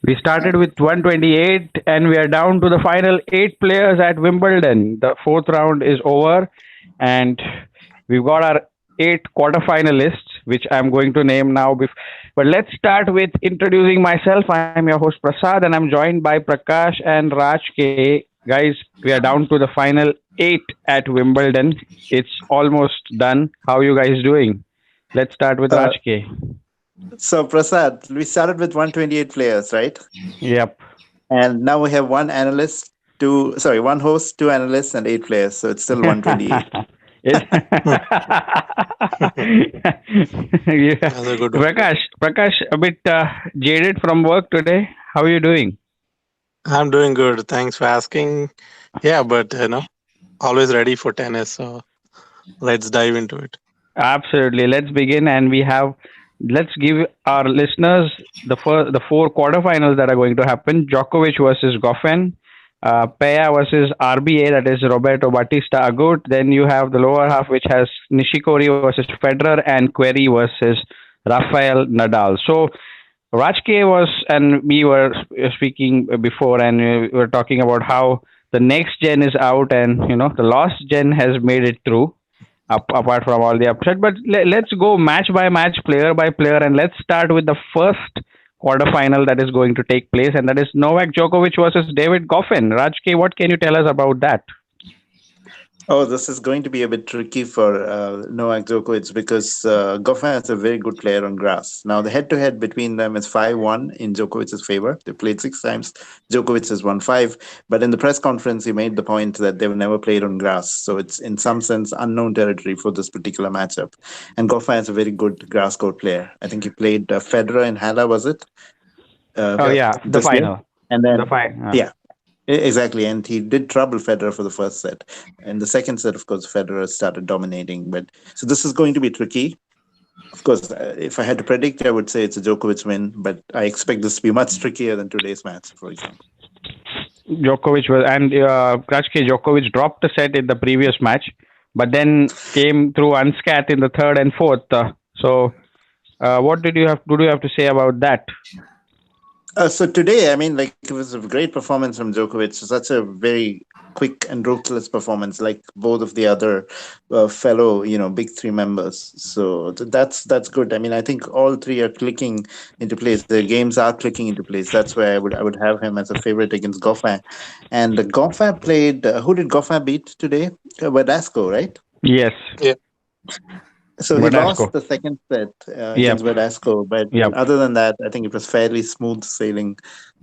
We started with 128 and we are down to the final eight players at Wimbledon. The fourth round is over and we've got our eight quarterfinalists, which I'm going to name now. But let's start with introducing myself. I'm your host Prasad and I'm joined by Prakash and Raj K. Guys, we are down to the final eight at Wimbledon. It's almost done. How are you guys doing? Let's start with Uh, Raj K. so Prasad, we started with 128 players, right? Yep. And now we have one host, two analysts, and eight players. So it's still 128. It, Hmm. yeah. That's a good one. Prakash, a bit jaded from work today. How are you doing? I'm doing good. Thanks for asking. Yeah, but always ready for tennis. So let's dive into it. Absolutely. Let's begin, and let's give our listeners the four quarterfinals that are going to happen: Djokovic versus Goffin, Peya versus RBA, that is Roberto Batista Agut. Then you have the lower half, which has Nishikori versus Federer and Query versus Rafael Nadal. So Rajke was and me were speaking before, and we were talking about how the next gen is out, and the lost gen has made it through. Apart from all the upset, but let's go match by match, player by player, and let's start with the first quarterfinal that is going to take place, and that is Novak Djokovic versus David Goffin. Rajke, what can you tell us about that? Oh, this is going to be a bit tricky for Novak Djokovic because Goffin is a very good player on grass. Now, the head-to-head between them is 5-1 in Djokovic's favor. They played six times. Djokovic has won five. But in the press conference, he made the point that they've never played on grass. So it's, in some sense, unknown territory for this particular matchup. And Goffin is a very good grass court player. I think he played Federer in Halle, was it? Oh yeah, the This year? final, And the then, final. yeah. Exactly, and he did trouble Federer for the first set. In the second set, of course, Federer started dominating. But so this is going to be tricky. Of course, if I had to predict, I would say it's a Djokovic win. But I expect this to be much trickier than today's match, for example. Djokovic was and Rajke Djokovic dropped a set in the previous match, but then came through unscathed in the third and fourth. What do you have to say about that? So today, I mean, like it was a great performance from Djokovic. Such a very quick and ruthless performance, like both of the other fellow, big three members. So that's good. I mean, I think all three are clicking into place. The games are clicking into place. That's why I would have him as a favorite against Goffin. And Goffin played. Who did Goffin beat today? Verdasco, right? Yes, Yeah. So he Badasco. lost the second set against Yep, Verdasco, but yep. other than that, I think it was fairly smooth sailing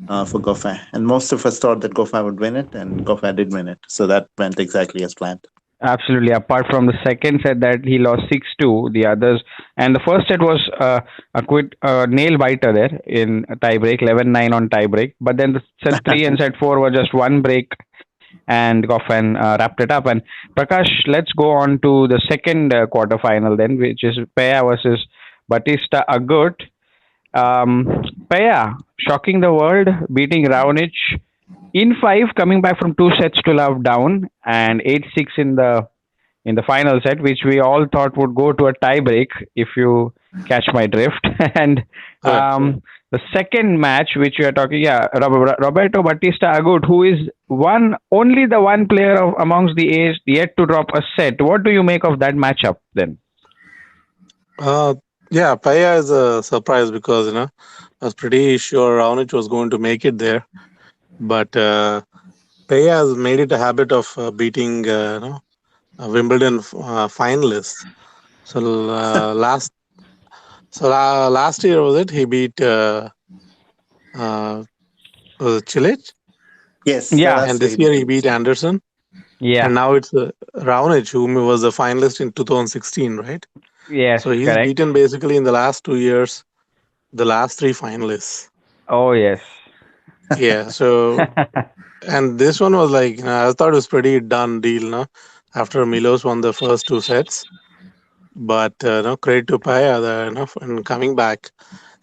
for Goffin. And most of us thought that Goffin would win it, and Goffin did win it. So that went exactly as planned. Absolutely. Apart from the second set that he lost 6-2, the others, and the first set was a quit nail biter there in a tie break, 11-9 on tie break. But then the set three and set four were just one break, and Goffin wrapped it up. And Prakash, let's go on to the second quarterfinal then, which is Peya versus Batista Agut. Peya shocking the world, beating Raonic in five, coming back from two sets to love down, and 8-6 in the final set, which we all thought would go to a tie break, if you catch my drift. And Right. the second match, which we are talking, yeah, Roberto Batista Agut, who is only the one player amongst the age yet to drop a set. What do you make of that matchup then? Uh, yeah, Paya is a surprise because I was pretty sure Raonic was going to make it there, but Paya has made it a habit of beating Wimbledon finalists. So last year was it? He beat uh, was it Chilich, Yes, Yeah, and last year this he year beat he Cilic. beat Anderson, and yeah, now it's Raonic, who was a finalist in 2016, right? yes, So he's correct. beaten basically in the last 2 years the last three finalists. Oh, yes. Yeah. So and this one was like I thought it was pretty done deal, no? After Milos won the first two sets, but no credit to Paya, and coming back,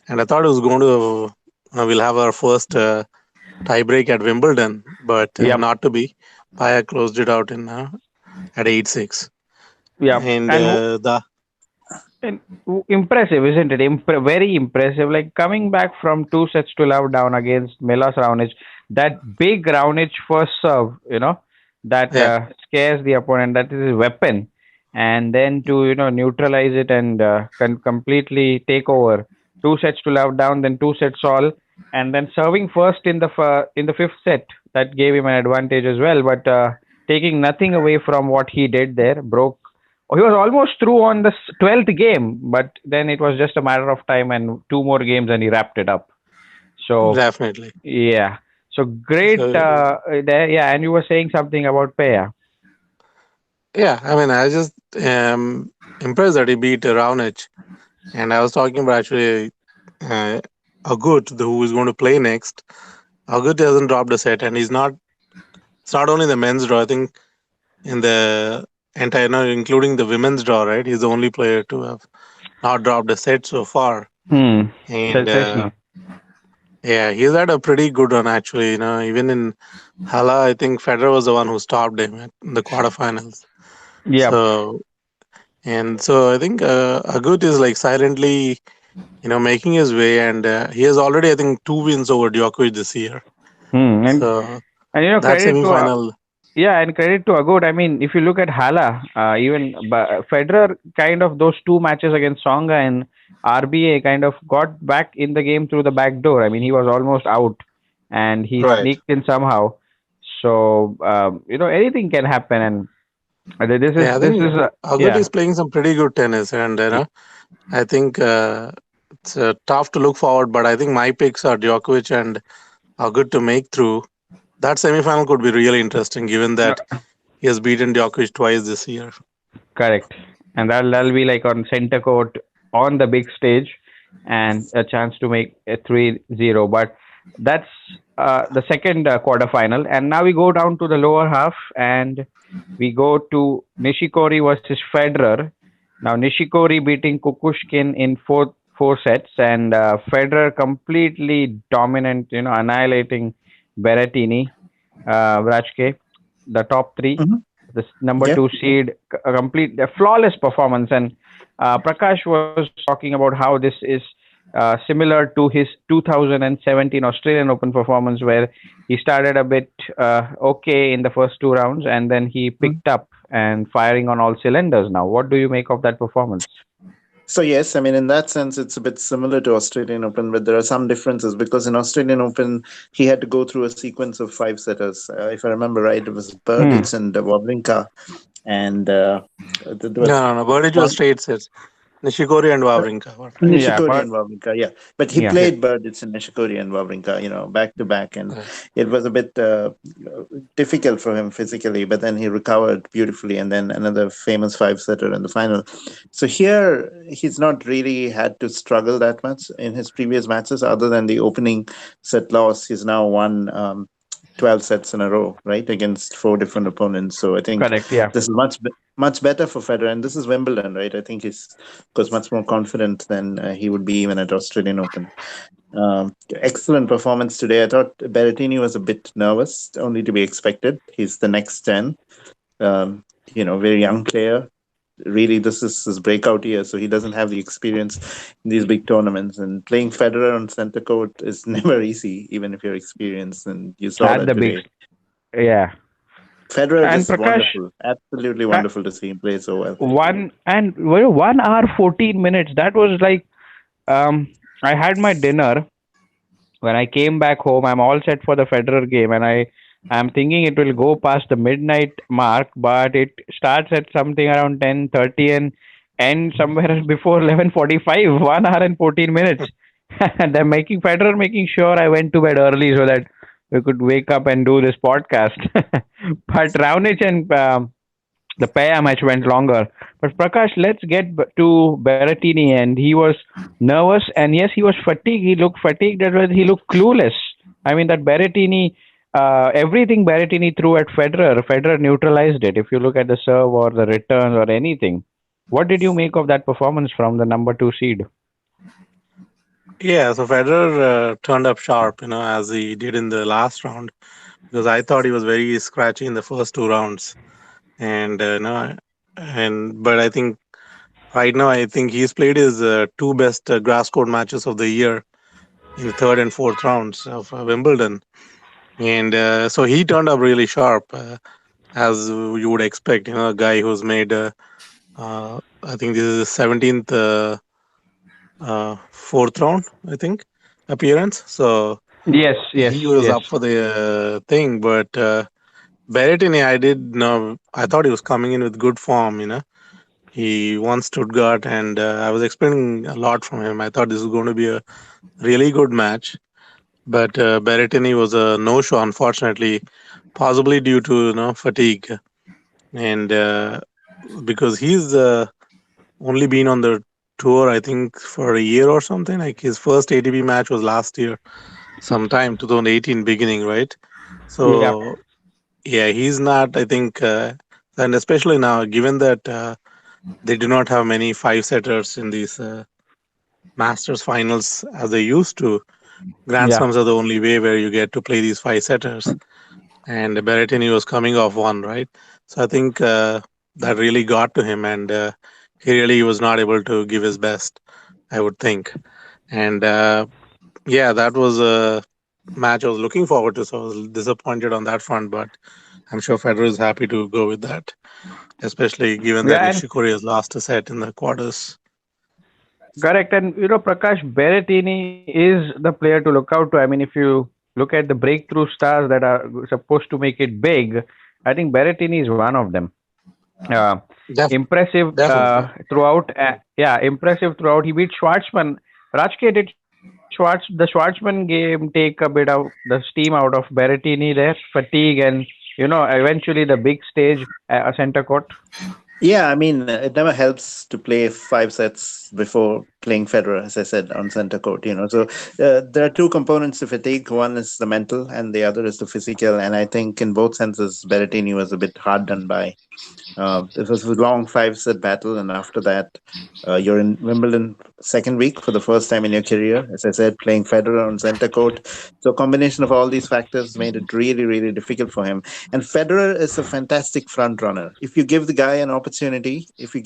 and I thought it was going to we'll have our first tie break at Wimbledon, but Yep, not to be. Paya closed it out in at 8-6, yep. and And the And impressive, isn't it? Very impressive. Like coming back from two sets to love down against Milos Raonic, that big Raonic first serve, that Yeah, scares the opponent. That is his weapon, and then to neutralize it and completely take over. Two sets to love down, then two sets all, and then serving first in the fifth set. That gave him an advantage as well. But taking nothing away from what he did there, broke. He was almost through on the 12th game, but then it was just a matter of time and two more games and he wrapped it up. So, definitely. yeah. So great So there. Yeah, and you were saying something about Paya. yeah, I mean, I just am impressed that he beat Raonic, and I was talking about actually uh, Agut, who is going to play next. Agut hasn't dropped a set, and he's not. It's not only the men's draw. I think in the entire, no, including the women's draw, right? He's the only player to have not dropped a set so far. Hmm. And Sensational. yeah, he's had a pretty good run actually. Even in Hala, I think Federer was the one who stopped him in the quarterfinals. Yep. So so I think Agut is like silently, making his way, and he has already, I think, two wins over Djokovic this year. Hmm. So And that credit to semi-final, yeah, and credit to Agut. I mean, if you look at Hala, even Federer, kind of those two matches against Songa and RBA, kind of got back in the game through the back door. I mean, he was almost out, and he right? sneaked in somehow. So anything can happen, and Yeah, I this think is Agut yeah. is playing some pretty good tennis, and I think it's tough to look forward. But I think my picks are Djokovic and Agut to make through. That semi-final could be really interesting, given that he has beaten Djokovic twice this year. Correct. And that'll be like on center court on the big stage and a chance to make a 3-0. But that's the second quarterfinal. And now we go down to the lower half and we go to Nishikori versus Federer. Now Nishikori beating Kukushkin in four sets and Federer completely dominant, annihilating Berrettini, Vrachke, the top three, Mhm. this number Yeah. two seed, a complete a flawless performance. And Prakash was talking about how this is similar to his 2017 Australian Open performance, where he started a bit okay in the first two rounds, and then he Mhm. picked up and firing on all cylinders. Now, what do you make of that performance? So yes, I mean in that sense it's a bit similar to Australian Open, but there are some differences because in Australian Open he had to go through a sequence of five setters. If I remember right, it was Hmm. Berdych and Wawrinka, and there No, was no, no. But it was one. straight sets. Nishikori and Wawrinka were right. Yeah, Nishikori but and Wawrinka, yeah. But he yeah, Yeah. played Berdych and Nishikori and Wawrinka, back to back, and Right. it was a bit difficult for him physically. But then he recovered beautifully, and then another famous five setter in the final. So here he's not really had to struggle that much in his previous matches, other than the opening set loss. He's now won 12 sets in a row, right, against four different opponents. So I think correct. Yeah, this is much better for Federer, and this is Wimbledon, right? I think he's, of course, much more confident than he would be even at Australian Open. Excellent performance today. I thought Berrettini was a bit nervous, only to be expected. He's the next 10, very young player. Really, this is his breakout year, so he doesn't have the experience in these big tournaments. And playing Federer on center court is never easy, even if you're experienced. And you saw at that the big today. yeah. Federer And just Prakash, wonderful, absolutely wonderful to see him play so well. 1 hour 14 minutes. That was like I had my dinner. When I came back home, I'm all set for the Federer game, and I'm thinking it will go past the midnight mark, but it starts at something around 10:30 and end somewhere before 11:45. 1 hour and 14 minutes, and they're making Federer making sure I went to bed early so that we could wake up and do this podcast. But Raonic and the Paya match went longer. But Prakash, let's get to Berrettini, and he was nervous, and yes, he was fatigued. He looked fatigued as well. He looked clueless. I mean, that Berrettini, everything Berrettini threw at Federer, Federer neutralized it. If you look at the serve or the returns or anything, what did you make of that performance from the number two seed? Yeah, so Federer turned up sharp, as he did in the last round, because I thought he was very scratchy in the first two rounds, and but I think right now, I think he's played his two best grass court matches of the year in the third and fourth rounds of Wimbledon. And so he turned up really sharp, as you would expect. A guy who's made, I think this is his 17th fourth round, I think, appearance. So Yes, yes, he was yes. up for the thing. But Berrettini, I did know, I thought he was coming in with good form. He won Stuttgart, and I was expecting a lot from him. I thought this was going to be a really good match. But Berrettini was a no-show, unfortunately, possibly due to fatigue, and because he's only been on the tour, I think, for a year or something. Like his first ATP match was last year, sometime 2018 beginning, right? Yeah, So yeah, he's not. I think, and especially now, given that they do not have many five setters in these Masters finals as they used to. Grand yeah. Slams are the only way where you get to play these five setters, and Berrettini was coming off one, right? So I think that really got to him, and he really was not able to give his best, I would think. And yeah, that was a match I was looking forward to, so I was disappointed on that front, but I'm sure Federer is happy to go with that, especially given that Yeah, and Nishikori has lost a set in the quarters. correct. And Prakash, Berrettini is the player to look out to. I mean, if you look at the breakthrough stars that are supposed to make it big, I think Berrettini is one of them. Uh, Def- Impressive Definitely. throughout. Yeah, impressive throughout. He beat Schwartzman. Rajke, did the Schwartzman game take a bit of the steam out of Berrettini there? Fatigue and eventually the big stage, a center court. Yeah, I mean, it never helps to play five sets before playing Federer, as I said, on center court. So there are two components to fatigue. One is the mental, and the other is the physical. And I think in both senses, Berrettini was a bit hard done by. It was a long five-set battle, and after that, you're in Wimbledon second week for the first time in your career. As I said, playing Federer on center court. So a combination of all these factors made it really, really difficult for him. And Federer is a fantastic front runner. If you give the guy an opportunity, if you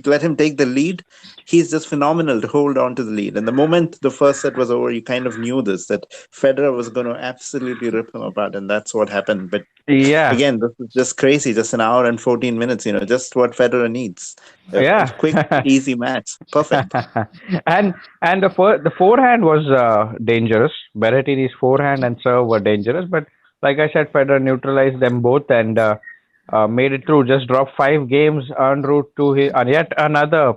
let him take the lead, he's just phenomenal to hold on to the lead. And the moment the first set was over, you kind of knew this, that Federer was going to absolutely rip him apart, and that's what happened. But Yeah, again, this is just crazy. Just an hour and 14 minutes, just what Federer needs. A yeah. quick, easy match. Perfect. and the forehand was dangerous. Berrettini's forehand and serve were dangerous, but like I said, Federer neutralized them both and made it through. Just dropped 5 games en route to his and yet another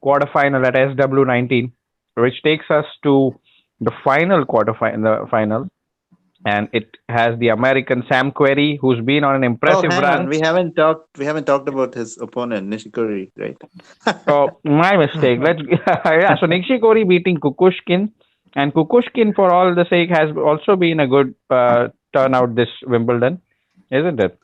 quarterfinal at SW19, which takes us to the final quarterfinal, the final, and it has the American Sam Querrey, who's been on an Oh, impressive hang on. run. We haven't talked about his opponent, Nishikori, right? Oh, my mistake. Let's yeah. So Nishikori beating Kukushkin, and Kukushkin, for all the sake, has also been a good turnout this Wimbledon, isn't it?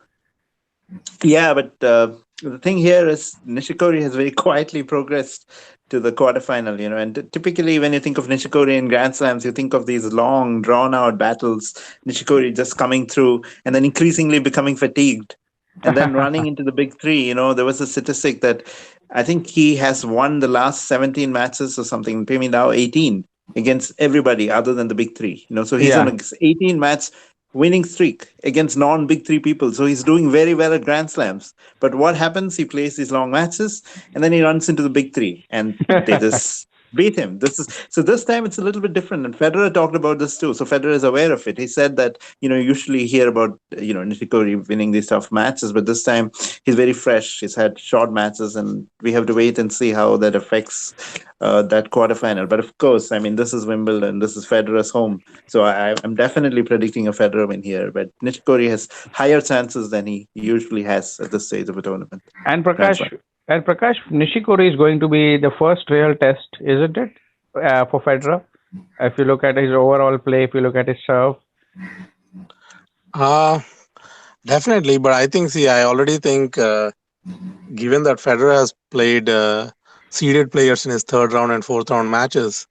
Yeah, but the thing here is Nishikori has very quietly progressed to the quarterfinal. And typically when you think of Nishikori in Grand Slams, you think of these long, drawn-out battles, Nishikori just coming through and then increasingly becoming fatigued and then running into the big three. There was a statistic that I think he has won the last 17 matches or something, maybe now 18 against everybody other than the big three. So he's on Yeah. an 18 match winning streak against non-big three people. So he's doing very well at Grand Slams. But what happens? He plays these long matches and then he runs into the big three and they just beat him. This time it's a little bit different. And Federer talked about this too. So Federer is aware of it. He said that, usually hear about, Nishikori winning these tough matches, but this time he's very fresh. He's had short matches and we have to wait and see how that affects that quarterfinal. But of course, I mean, this is Wimbledon. This is Federer's home. So I'm definitely predicting a Federer win here. But Nishikori has higher chances than he usually has at this stage of a tournament. and Grand Prakash Slam. and Prakash Nishikori is going to be the first real test, isn't it, for Federer? If you look at his overall play, if you look at his serve, Uh, Definitely, but I think, see, I already think, given that Federer has played seeded players in his third round and fourth round matches,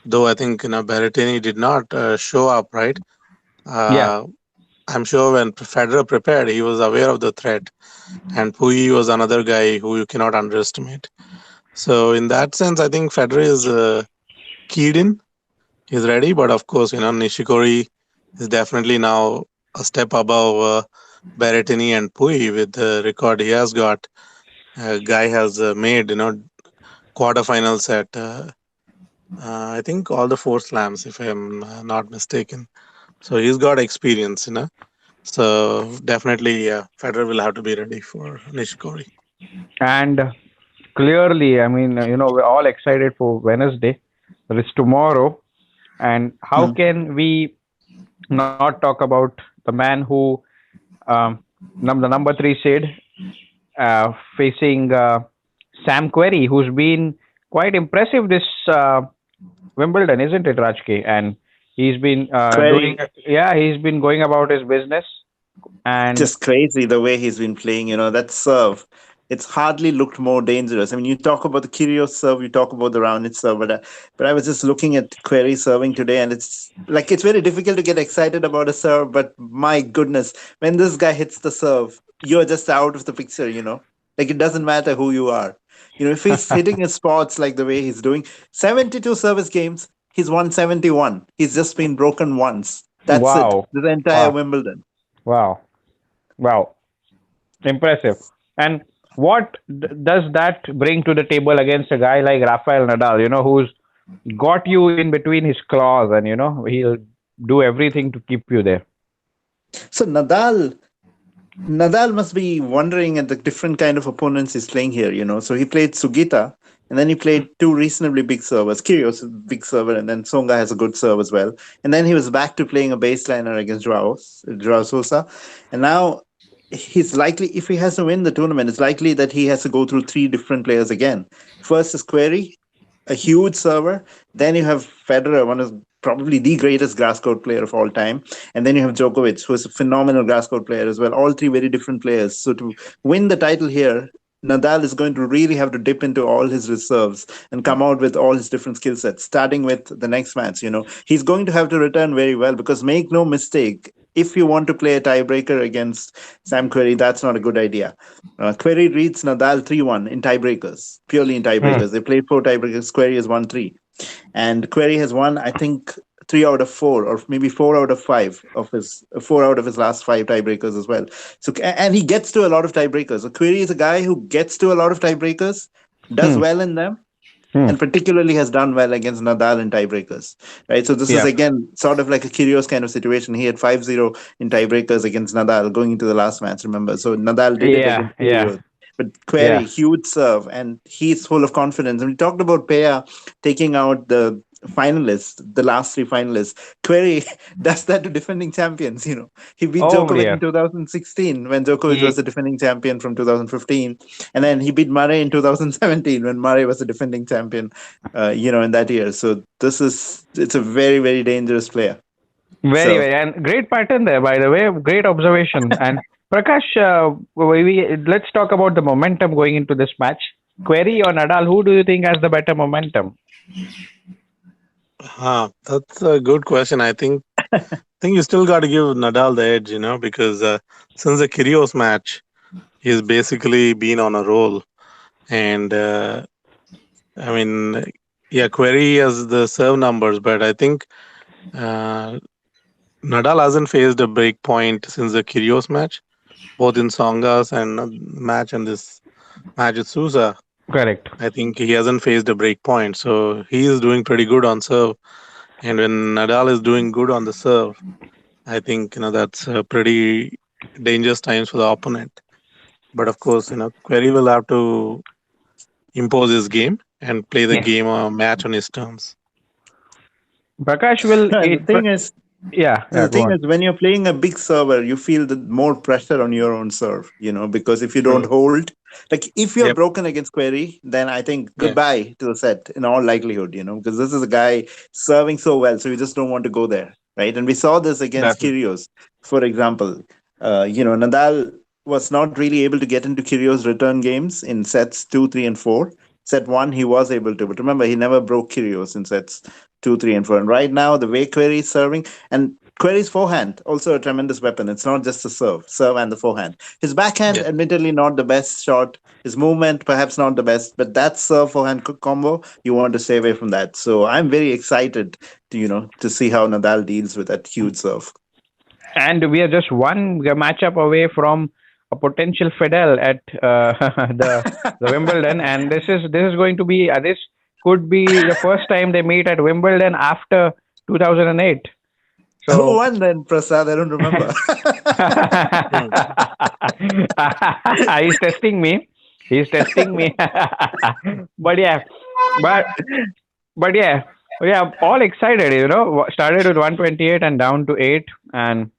though I think Berrettini did not show up, right? yeah, Uh, I'm sure when Federer prepared, he was aware of the threat, and Pui was another guy who you cannot underestimate. So in that sense, I think Federer is keyed in. He's ready, but of course, Nishikori is definitely now a step above Berrettini and Pui with the record he has got. Guy has made quarterfinals at I think all the four slams, if I'm not mistaken. So he's got experience. So definitely, Federer will have to be ready for Nishikori. And clearly, I mean, we're all excited for Wednesday. That is tomorrow. And how Hmm. can we not talk about the man who, um, the number three seed, facing Sam Querrey, who's been quite impressive this Wimbledon, isn't it, Rajke? And he's been doing, Query, yeah, he's been going about his business. And just crazy the way he's been playing. That serve. It's hardly looked more dangerous. I mean, you talk about the Kyrgios serve, you talk about the Raonic serve, but I was just looking at Query serving today, and it's very difficult to get excited about a serve. But my goodness, when this guy hits the serve, you're just out of the picture. Like it doesn't matter who you are. If he's hitting his spots like the way he's doing, 72 service games, he's won 71. He's just been broken once. That's it. wow, The entire wow, Wimbledon. wow, wow, impressive. And what does that bring to the table against a guy like Rafael Nadal, who's got you in between his claws, and he'll do everything to keep you there. So Nadal must be wondering at the different kind of opponents he's playing here. So he played Sugita, and then he played two reasonably big servers. Kyrgios is a big server, and then Songa has a good serve as well. And then he was back to playing a baseliner against Joao Sousa. And now he's likely, if he has to win the tournament, it's likely that he has to go through three different players again. First is Query, a huge server. Then you have Federer, one of probably the greatest grass court player of all time. And then you have Djokovic, who is a phenomenal grass court player as well. All three very different players. So to win the title here, Nadal is going to really have to dip into all his reserves and come out with all his different skill sets, starting with the next match. He's going to have to return very well because make no mistake, if you want to play a tiebreaker against Sam Querrey, that's not a good idea. Querrey reads Nadal 3-1 in tiebreakers, purely in Hmm. tiebreakers. They played four tiebreakers. Querrey has won three. And Query has won, I think, three out of four, or maybe four out of his last five tiebreakers as well. So, and he gets to a lot of tiebreakers. So Query is a guy who gets to a lot of tiebreakers, does Hmm. well in them, Hmm. and particularly has done well against Nadal in tiebreakers, right? So this is Yeah. again sort of like a Kyrgios kind of situation. He had 5-0 in tiebreakers against Nadal going into the last match, remember? So Nadal did it Yeah. against Yeah. Kyrgios. But Yeah. Query, huge serve, and he's full of confidence. And we talked about Pea taking out the finalists, the last three finalists. Query does that to defending champions. He beat Oh Djokovic in dear. 2016 when Djokovic was Ye- the defending champion from 2015. And then he beat Murray in 2017 when Murray was the defending champion, in that year. So it's a very, very dangerous player. Very, So very, and great pattern there, by the way. Great observation. And Prakash, let's talk about the momentum going into this match. Query or Nadal, who do you think has the better momentum? That's a good question. I think you still got to give Nadal the edge, because since the Kyrgios match, he's basically been on a roll. And I mean, yeah, Query has the serve numbers, but I think uh, Nadal hasn't faced a break point since the Kyrgios match, both in Songa's and match and this match with Sousa. Correct. I think he hasn't faced a break point, so he is doing pretty good on serve. And when Nadal is doing good on the serve, I think that's pretty dangerous times for the opponent. But of course, Query will have to impose his game and play the Yeah. game or match on his terms. Prakash will no, and the it. thing is, Yeah. And Yeah. the Go thing on. is, when you're playing a big server, you feel the more pressure on your own serve, because if you don't True. hold, like if you're Yep. broken against Query, then I think Yeah. goodbye to the set in all likelihood, because this is a guy serving so well, so you just don't want to go there, right? And we saw this against Definitely. Kyrgios, for example. Nadal was not really able to get into Kyrgios' return games in sets two, three, and four. Set one, he was able to, but remember, he never broke Kyrgios in sets two, three, and four. And right now, the way Query is serving, and Query's forehand, also a tremendous weapon. It's not just the serve and the forehand. His backhand, Yeah. admittedly, not the best shot. His movement, perhaps not the best, but that serve forehand combo, you want to stay away from that. So I'm very excited to see how Nadal deals with that huge serve. And we are just one matchup away from a potential Fedal at the Wimbledon, and this is going to be this could be the first time they meet at Wimbledon after 2008. Who So won then, Prasad? I don't remember. Hmm. he's testing me. He's testing me. but yeah, but but yeah, yeah, all excited. Started with 128 and down to 8, and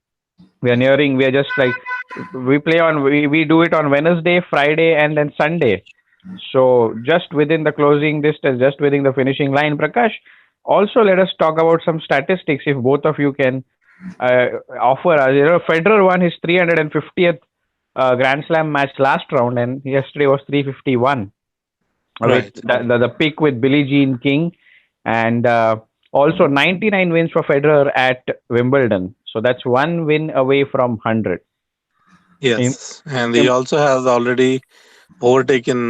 we are nearing. We are just like we do it on Wednesday, Friday, and then Sunday. So just within the closing distance, just within the finishing line, Prakash. Also, let us talk about some statistics. If both of you can offer us, Federer won his 350th Grand Slam match last round, and yesterday was 351 with Right. the pick with Billie Jean King, and also 99 wins for Federer at Wimbledon. So that's one win away from 100. In, Yes. And he in, also has already overtaken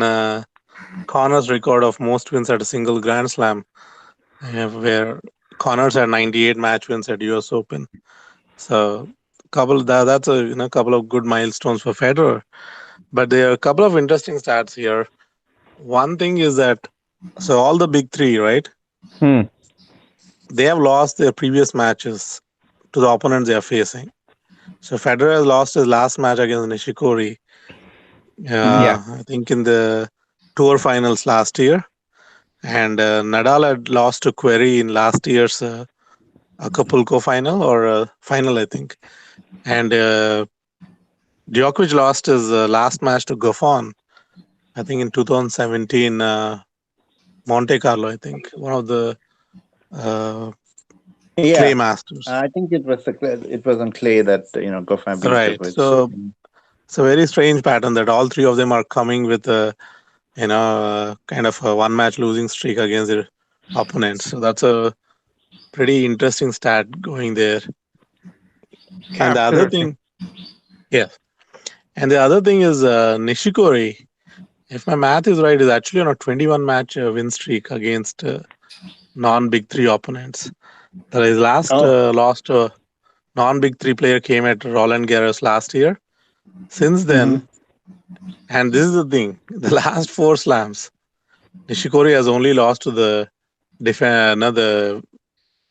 Connor's record of most wins at a single Grand Slam, where Connor's had 98 match wins at US Open. So that's a couple of good milestones for Federer. But there are a couple of interesting stats here. One thing is that all the big three, right? hmm, They have lost their previous matches to the opponents they are facing. So Federer has lost his last match against Nishikori, yeah, I think in the tour finals last year, and Nadal had lost to Query in last year's Acapulco final or final, I think, and Djokovic lost his last match to Goffin, I think in 2017 Monte Carlo, I think one of the uh, Yeah, clay masters. I think it was on clay that Goffin beat Right. Djokovic. So it's a very strange pattern that all three of them are coming with a kind of a one match losing streak against their opponents. So that's a pretty interesting stat going there. And the other absolutely. thing, yes. And the other thing is Nishikori, if my math is right, is actually on a 21 match win streak against non Big Three opponents. His last Oh, loss to a non Big Three player came at Roland Garros last year. Since hmm. then, and this is the thing, the last four slams, Nishikori has only lost to the another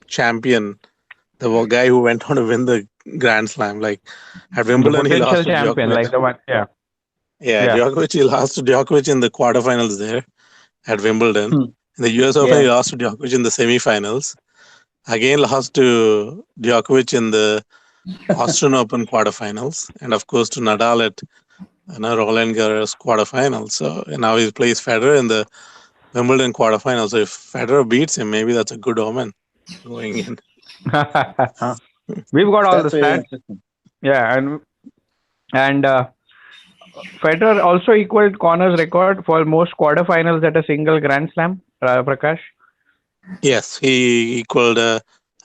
champion, the guy who went on to win the Grand Slam. Like at The Wimbledon, he lost potential to champion, Djokovic. like the one, yeah, Yeah, yeah. Djokovic, he lost to Djokovic in the quarterfinals there at Wimbledon. Hmm. In the US Open, he Yeah. lost to Djokovic in the semifinals. Again, lost to Djokovic in the Australian Open quarterfinals. And of course, to Nadal at Roland Garros quarterfinals. So now he plays Federer in the Wimbledon quarterfinals. So if Federer beats him, maybe that's a good omen going in. Huh. We've got all the That's very stats, interesting. yeah, and Federer also equaled Connor's record for most quarterfinals at a single Grand Slam. Prakash. Yes, he equaled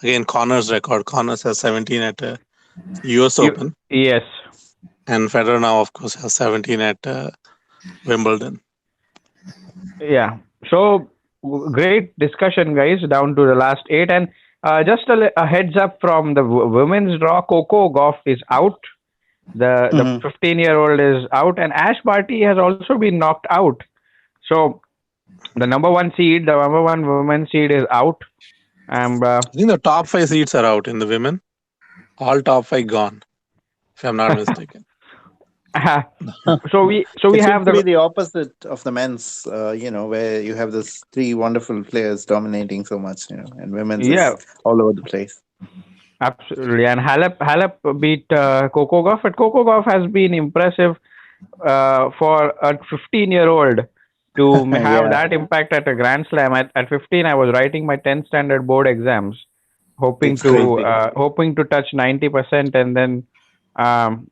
again Connor's record. Connors has 17 at US Open, Yes. and Federer now, of course, has 17 at Wimbledon. Yeah. So great discussion, guys, down to the last 8. And just a heads up from the women's draw, Coco Gauff is out. The Mhm. 15-year-old is out, and Ash Barty has also been knocked out. So the number one seed, the number one women's seed is out. And I think the top 5 seats are out in the women. All top 5 gone, if I'm not mistaken. so we It seems have to be the the opposite of the men's, where you have these three wonderful players dominating so much, and women's yeah, is all over the place. absolutely. And Halep beat Coco Gauff, but Coco Gauff has been impressive for a 15-year-old to have Yeah. that impact at a Grand Slam. At 15, I was writing my 10th standard board exams, It's crazy. hoping to touch 90% and then um,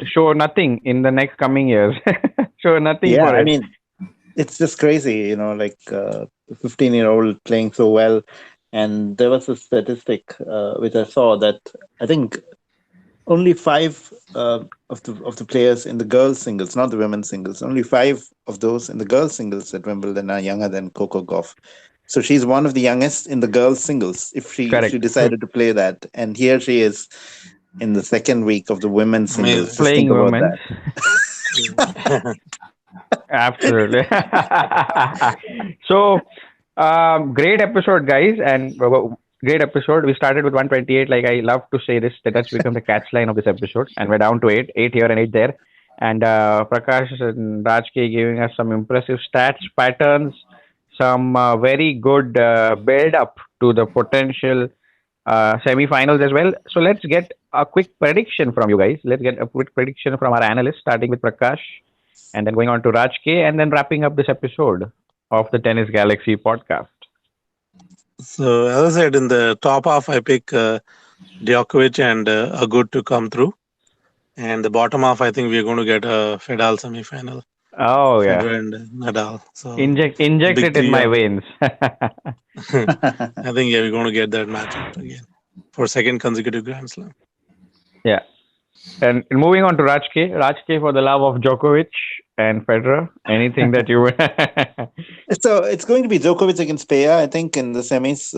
show nothing in the next coming years. Show nothing Yeah, for I it. mean, it's just crazy, like a 15-year-old playing so well. And there was a statistic which I saw that I think only five of the players in the girls singles, not the women's singles, only five of those in the girls singles at Wimbledon are younger than Coco Gauff. So she's one of the youngest in the girls singles if she Correct. decided to play that. And here she is in the second week of the women's singles. Amazing. Just think Playing about women's. that. Absolutely. So, great episode, guys, and great episode. We started with 128. Like I love to say this, that's become the catch line of this episode, and we're down to eight here and eight there. And Prakash and Raj K giving us some impressive stats, patterns, some very good build up to the potential semi-finals as well. So let's get a quick prediction from you guys. Let's get a quick prediction from our analysts, starting with Prakash, and then going on to Raj K, and then wrapping up this episode of the Tennis Galaxy podcast. So as I said, in the top half, I pick Djokovic and Agut to come through. And the bottom half, I think we're going to get a Fedal semi-final. Oh yeah, Federer and Nadal. So inject big it in three. my veins. I think we're going to get that matchup again for second consecutive Grand Slam. Yeah. And moving on to Raj K. Raj K, for the love of Djokovic and Federer, anything that you So it's going to be Djokovic against Pea, I think, in the semis,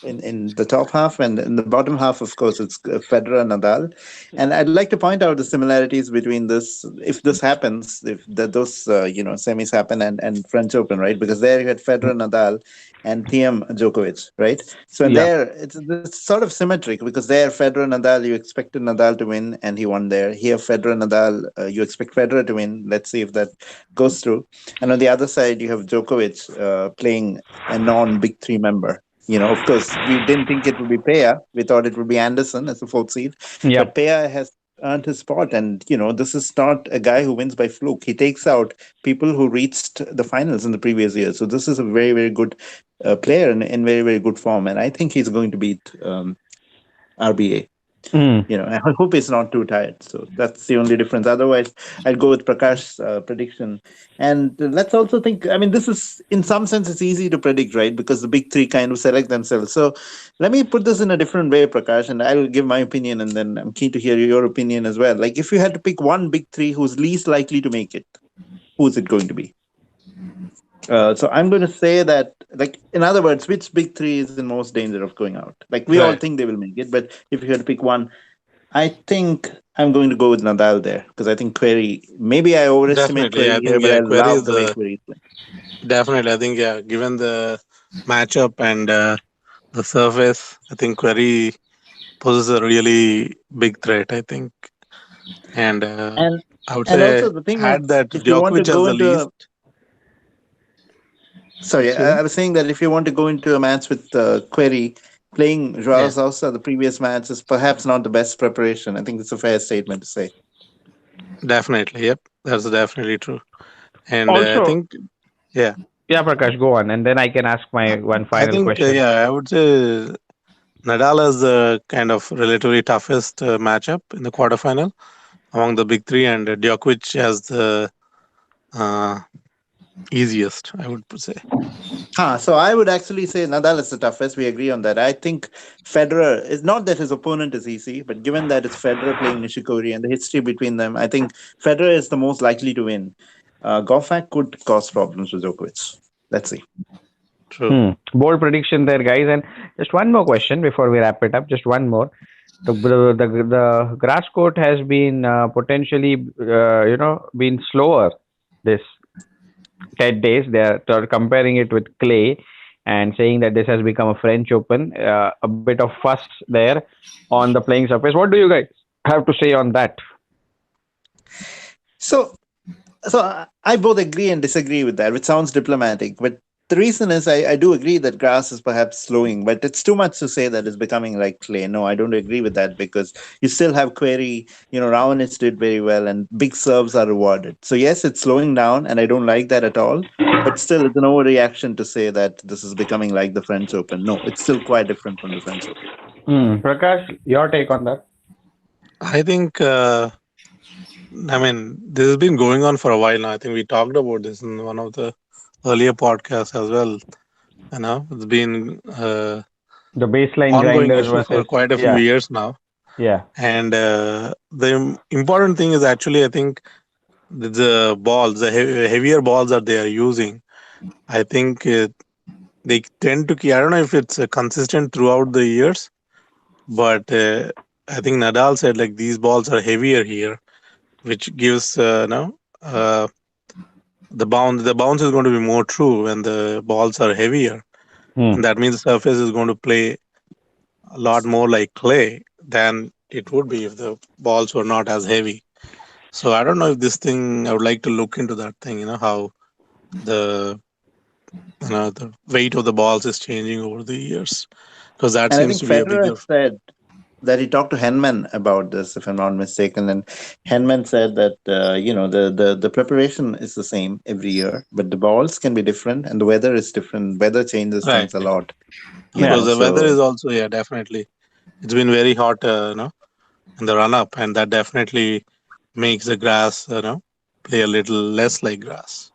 in the top half, and in the bottom half, of course, it's Federer and Nadal. And I'd like to point out the similarities between this, if this happens, if those semis happen and French Open, right? Because there you had Federer, Nadal, and TM Djokovic, right? So in Yeah. there, it's sort of symmetric because there Federer, Nadal, you expected Nadal to win, and he won there. Here, Federer, Nadal, you expect Federer to win. Let's see if that goes through. And on the other side, you have Djokovic playing a non-Big Three member. Of course, we didn't think it would be Pea. We thought it would be Anderson as the fourth seed. Yeah. But Pea has earned his spot. And, this is not a guy who wins by fluke. He takes out people who reached the finals in the previous year. So this is a very, very good player and in very, very good form. And I think he's going to beat RBA. I hope he's not too tired. So that's the only difference. Otherwise, I'd go with Prakash's prediction. And let's also think, this is, in some sense, it's easy to predict, right? Because the big three kind of select themselves. So let me put this in a different way, Prakash, and I'll give my opinion, and then I'm keen to hear your opinion as well. Like, if you had to pick one big three who's least likely to make it, who's it going to be? So I'm going to say that, like, in other words, which big three is in most danger of going out? Like, we all think they will make it, but if you had to pick one, I think I'm going to go with Nadal there because I think Query, maybe I overestimate Query here, but I love the way Query is playing. Definitely. I think, given the matchup and the surface, I think Query poses a really big threat, I think. And I would say, also the thing had is, that if you want to Djokovic as go the into least. Sorry, I was saying that if you want to go into a match with Query, playing Joao Sousa the previous match is perhaps not the best preparation. I think it's a fair statement to say. Definitely, yep. That's definitely true. And Also, I think, yeah, Prakash, go on, and then I can ask my one final question. I would say Nadal is the kind of relatively toughest matchup in the quarterfinal among the big three, and Djokovic has the easiest, I would say. So I would actually say Nadal is the toughest. We agree on that. I think Federer is not that his opponent is easy, but given that it's Federer playing Nishikori and the history between them, I think Federer is the most likely to win. Goffak could cause problems with Djokovic. Let's see. True. Bold prediction there, guys. And just one more question before we wrap it up. Just one more. The grass court has been potentially, been slower this 10 days. They're comparing it with clay and saying that this has become a French Open. A bit of fuss there on the playing surface. What do you guys have to say on that? So I both agree and disagree with that, which sounds diplomatic. But the reason is I do agree that grass is perhaps slowing, but it's too much to say that it's becoming like clay. No, I don't agree with that because you still have Query, Raonic did very well and big serves are rewarded. So yes, it's slowing down and I don't like that at all. But still, it's an overreaction to say that this is becoming like the French Open. No, it's still quite different from the French Open. Prakash, your take on that? I think, this has been going on for a while now. I think we talked about this in one of the earlier podcasts as well. It's been The baseline ongoing grinders issue for versus, quite a few yeah, years now. yeah. And the important thing is actually, I think the balls, the heavier balls that they are using, I think they tend to keep. I don't know if it's consistent throughout the years, but I think Nadal said like these balls are heavier here, which gives no the bounce is going to be more true when the balls are heavier, Hmm. and that means the surface is going to play a lot more like clay than it would be if the balls were not as heavy. So I don't know if this thing. I would like to look into that thing. How the the weight of the balls is changing over the years, because that And I seems think to be a Federer bigger. said that he talked to Henman about this, if I'm not mistaken. And Henman said that the preparation is the same every year, but the balls can be different, and the weather is different. Weather changes Right. things a lot. Of Yeah. course, the weather So is also, yeah, definitely. It's been very hot, in the run up, and that definitely makes the grass, play a little less like grass.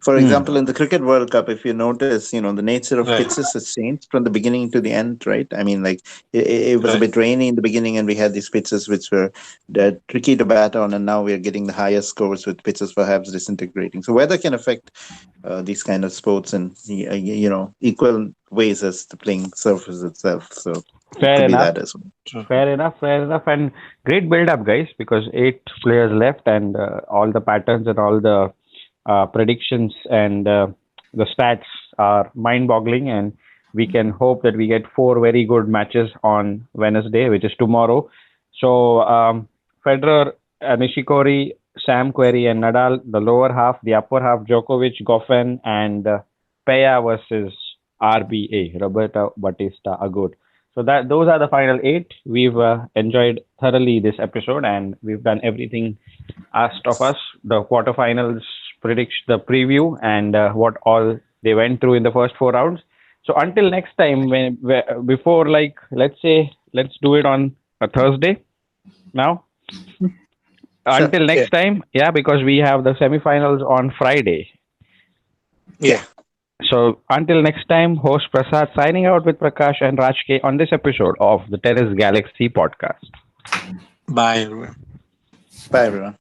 for Hmm. example, in the Cricket World Cup, if you notice, the nature of Right. pitches has changed from the beginning to the end, right? I mean, like it was a Right. bit rainy in the beginning, and we had these pitches which were tricky to bat on, and now we are getting the highest scores with pitches perhaps disintegrating. So weather can affect these kind of sports in equal ways as the playing surface itself. So it Fair could be enough. that as well. True. Fair enough. Fair enough. And great build up, guys, because 8 players left, and all the patterns and all the predictions and the stats are mind boggling. And we can hope that we get 4 very good matches on Wednesday, which is tomorrow. So, Federer, Nishikori, Sam Querrey, and Nadal, the lower half, the upper half, Djokovic, Goffin, and Peya versus RBA, Roberto Batista Agut. So that those are the final 8. We've enjoyed thoroughly this episode, and we've done everything asked of us. The quarterfinals prediction, the preview, and what all they went through in the first 4 rounds. So until next time, before, like, let's say, let's do it on a Thursday now. Sure. Until Yeah. next time, yeah, because we have the semifinals on Friday. Yeah. So until next time, host Prasad signing out with Prakash and Raj K on this episode of the Terrace Galaxy podcast. Bye, everyone. Bye, everyone.